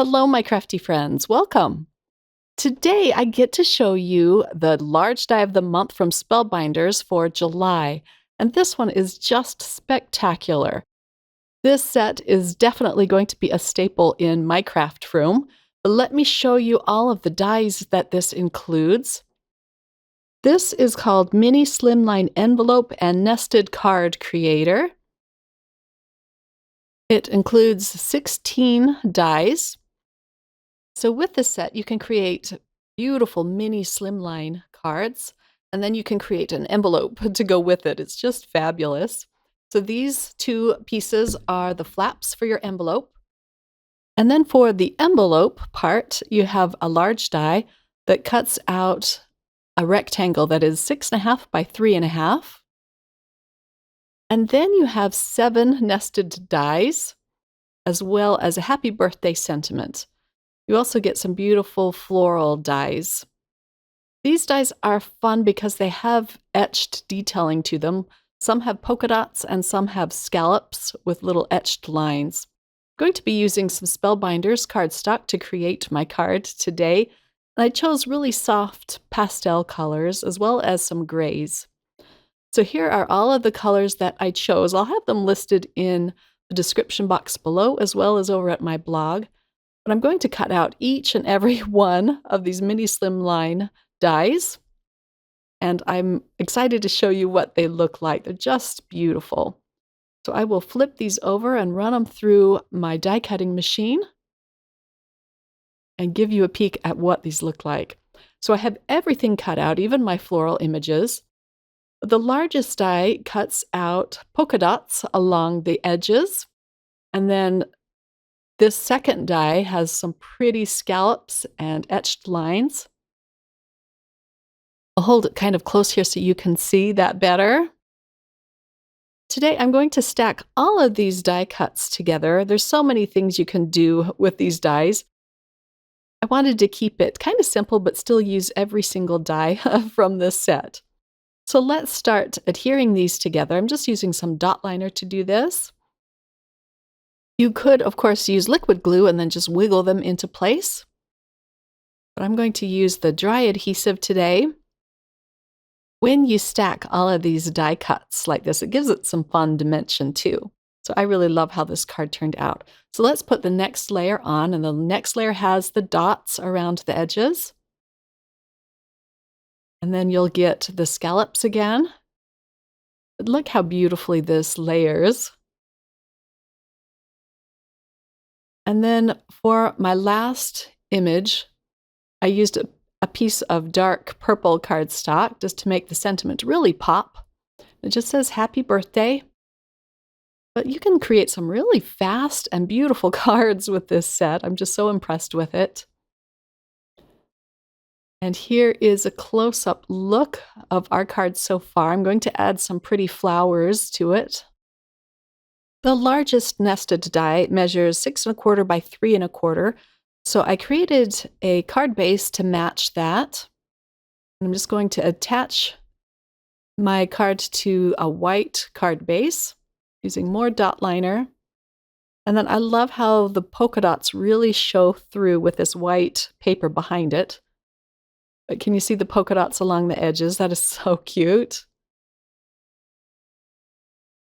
Hello, my crafty friends. Welcome. Today, I get to show you the large die of the month from Spellbinders for July, and this one is just spectacular. This set is definitely going to be a staple in my craft room, but let me show you all of the dies that this includes. This is called Mini Slimline Envelope and Nested Card Creator. It includes 16 dies. So with this set, you can create beautiful mini slimline cards, and then you can create an envelope to go with it. It's just fabulous. So these two pieces are the flaps for your envelope. And then for the envelope part, you have a large die that cuts out a rectangle that is 6.5 by 3.5. And then you have 7 nested dies, as well as a happy birthday sentiment. You also get some beautiful floral dies. These dies are fun because they have etched detailing to them. Some have polka dots and some have scallops with little etched lines. I'm going to be using some Spellbinders cardstock to create my card today, and I chose really soft pastel colors as well as some grays. So here are all of the colors that I chose. I'll have them listed in the description box below as well as over at my blog. But I'm going to cut out each and every one of these mini slimline dies, and I'm excited to show you what they look like. They're just beautiful. So I will flip these over and run them through my die cutting machine and give you a peek at what these look like. So I have everything cut out, even my floral images. The largest die cuts out polka dots along the edges, and then this second die has some pretty scallops and etched lines. I'll hold it kind of close here so you can see that better. Today I'm going to stack all of these die cuts together. There's so many things you can do with these dies. I wanted to keep it kind of simple but still use every single die from this set. So let's start adhering these together. I'm just using some dot liner to do this. You could, of course, use liquid glue and then just wiggle them into place. But I'm going to use the dry adhesive today. When you stack all of these die cuts like this, it gives it some fun dimension too. So I really love how this card turned out. So let's put the next layer on, and the next layer has the dots around the edges. And then you'll get the scallops again. But look how beautifully this layers. And then for my last image, I used a piece of dark purple cardstock just to make the sentiment really pop. It just says happy birthday. But you can create some really fast and beautiful cards with this set. I'm just so impressed with it. And here is a close-up look of our card so far. I'm going to add some pretty flowers to it. The largest nested die measures 6.25 by 3.25. So I created a card base to match that. I'm just going to attach my card to a white card base using more dot liner. And then I love how the polka dots really show through with this white paper behind it. But can you see the polka dots along the edges? That is so cute.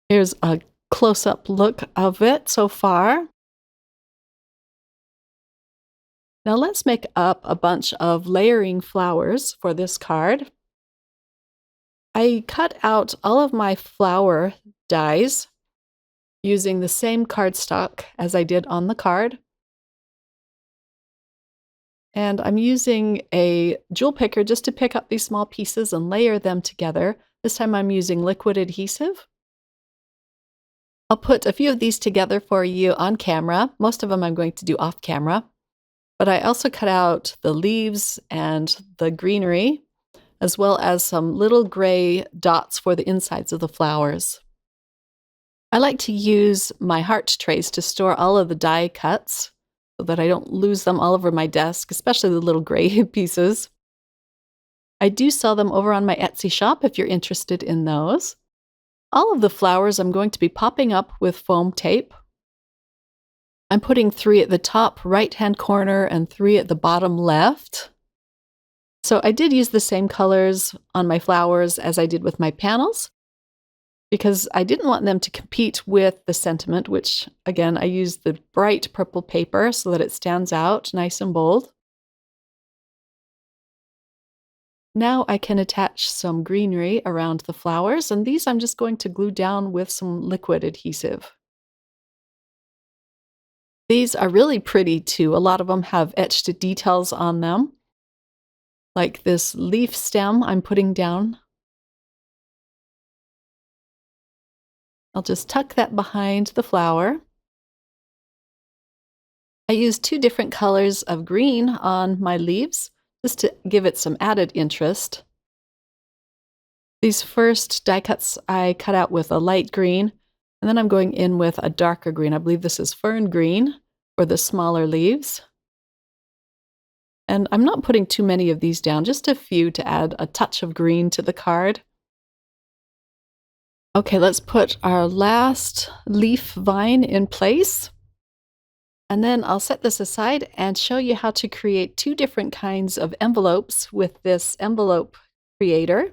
Here's a close-up look of it so far. Now let's make up a bunch of layering flowers for this card. I cut out all of my flower dies using the same cardstock as I did on the card. And I'm using a jewel picker just to pick up these small pieces and layer them together. This time I'm using liquid adhesive. I'll put a few of these together for you on camera. Most of them I'm going to do off camera. But I also cut out the leaves and the greenery, as well as some little gray dots for the insides of the flowers. I like to use my heart trays to store all of the die cuts so that I don't lose them all over my desk, especially the little gray pieces. I do sell them over on my Etsy shop if you're interested in those. All of the flowers I'm going to be popping up with foam tape. I'm putting 3 at the top right-hand corner and 3 at the bottom left. So I did use the same colors on my flowers as I did with my panels, because I didn't want them to compete with the sentiment, which again, I used the bright purple paper so that it stands out nice and bold. Now I can attach some greenery around the flowers, and these I'm just going to glue down with some liquid adhesive. These are really pretty too. A lot of them have etched details on them, like this leaf stem I'm putting down. I'll just tuck that behind the flower. I used 2 different colors of green on my leaves just to give it some added interest. These first die cuts I cut out with a light green, and then I'm going in with a darker green. I believe this is fern green for the smaller leaves. And I'm not putting too many of these down, just a few to add a touch of green to the card. Okay, let's put our last leaf vine in place. And then I'll set this aside and show you how to create 2 different kinds of envelopes with this envelope creator.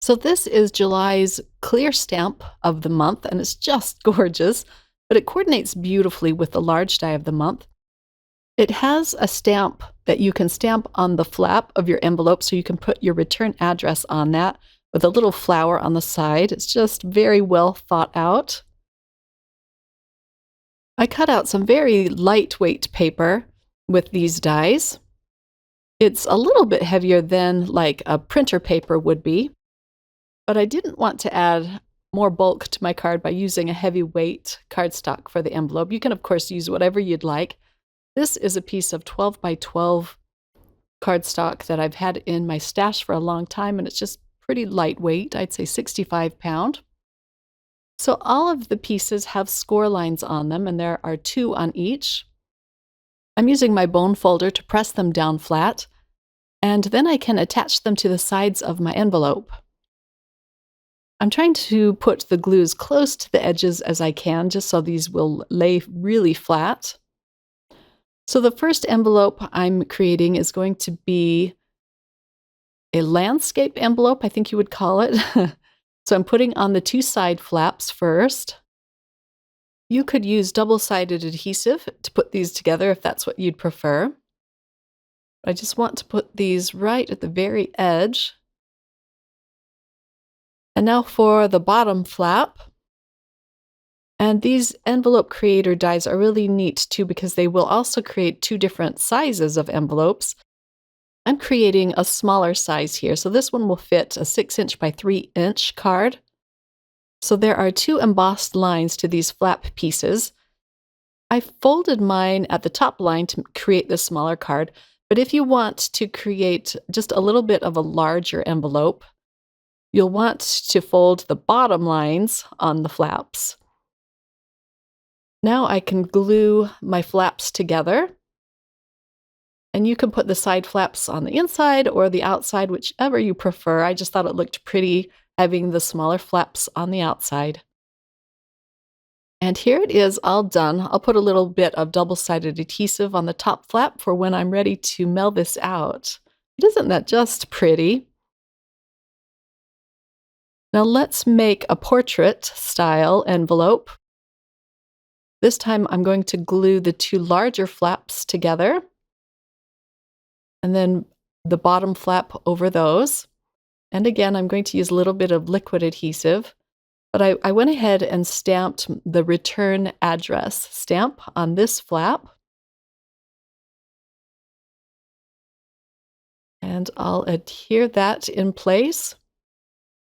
So this is July's clear stamp of the month, and it's just gorgeous, but it coordinates beautifully with the large die of the month. It has a stamp that you can stamp on the flap of your envelope, so you can put your return address on that with a little flower on the side. It's just very well thought out. I cut out some very lightweight paper with these dies. It's a little bit heavier than like a printer paper would be, but I didn't want to add more bulk to my card by using a heavyweight cardstock for the envelope. You can, of course, use whatever you'd like. This is a piece of 12 by 12 cardstock that I've had in my stash for a long time, and it's just pretty lightweight. I'd say 65 pound. So all of the pieces have score lines on them, and there are 2 on each. I'm using my bone folder to press them down flat, and then I can attach them to the sides of my envelope. I'm trying to put the glue as close to the edges as I can, just so these will lay really flat. So the first envelope I'm creating is going to be a landscape envelope, I think you would call it. So I'm putting on the 2 side flaps first. You could use double-sided adhesive to put these together if that's what you'd prefer. I just want to put these right at the very edge. And now for the bottom flap. And these envelope creator dies are really neat too, because they will also create 2 different sizes of envelopes. I'm creating a smaller size here, so this one will fit a 6" by 3" card. So there are 2 embossed lines to these flap pieces. I folded mine at the top line to create this smaller card, but if you want to create just a little bit of a larger envelope, you'll want to fold the bottom lines on the flaps. Now I can glue my flaps together. And you can put the side flaps on the inside or the outside, whichever you prefer. I just thought it looked pretty having the smaller flaps on the outside. And here it is all done. I'll put a little bit of double-sided adhesive on the top flap for when I'm ready to mail this out. Isn't that just pretty? Now let's make a portrait style envelope. This time I'm going to glue the 2 larger flaps together, and then the bottom flap over those. And again, I'm going to use a little bit of liquid adhesive, but I went ahead and stamped the return address stamp on this flap. And I'll adhere that in place.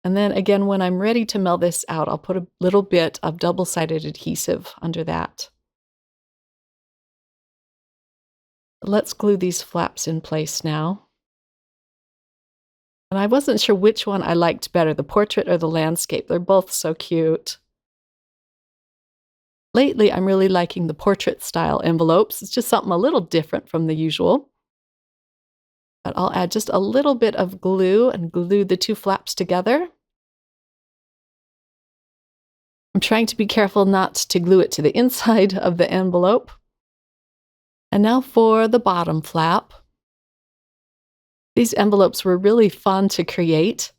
And then again, when I'm ready to mail this out, I'll put a little bit of double-sided adhesive under that. Let's glue these flaps in place now. And I wasn't sure which one I liked better, the portrait or the landscape. They're both so cute. Lately, I'm really liking the portrait style envelopes. It's just something a little different from the usual. But I'll add just a little bit of glue and glue the 2 flaps together. I'm trying to be careful not to glue it to the inside of the envelope. And now for the bottom flap. These envelopes were really fun to create,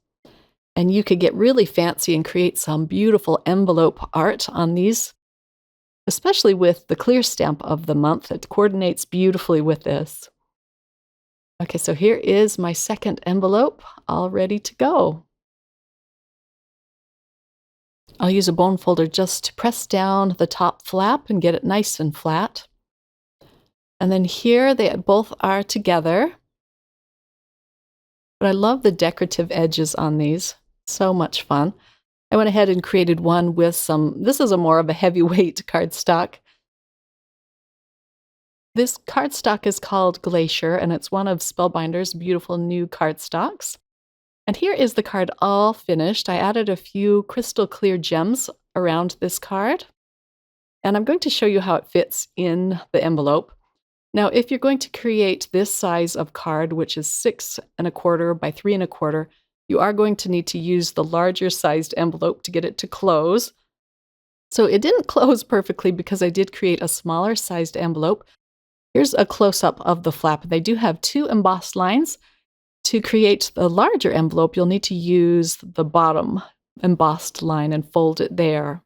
and you could get really fancy and create some beautiful envelope art on these, especially with the clear stamp of the month. It coordinates beautifully with this. Okay, so here is my second envelope, all ready to go. I'll use a bone folder just to press down the top flap and get it nice and flat. And then here they both are together. But I love the decorative edges on these. So much fun. I went ahead and created one with this is more of a heavyweight cardstock. This cardstock is called Glacier, and it's one of Spellbinders' beautiful new cardstocks. And here is the card all finished. I added a few crystal clear gems around this card. And I'm going to show you how it fits in the envelope. Now, if you're going to create this size of card, which is 6 1/4 by 3 1/4, you are going to need to use the larger sized envelope to get it to close. So it didn't close perfectly because I did create a smaller sized envelope. Here's a close-up of the flap. They do have 2 embossed lines. To create the larger envelope, you'll need to use the bottom embossed line and fold it there.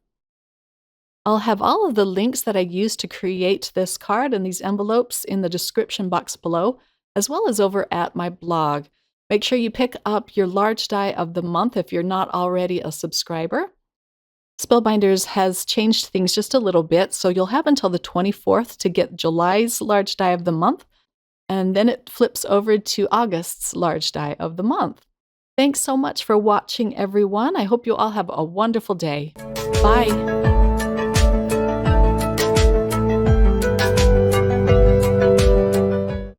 I'll have all of the links that I used to create this card and these envelopes in the description box below, as well as over at my blog. Make sure you pick up your large die of the month if you're not already a subscriber. Spellbinders has changed things just a little bit, so you'll have until the 24th to get July's large die of the month, and then it flips over to August's large die of the month. Thanks so much for watching, everyone. I hope you all have a wonderful day. Bye!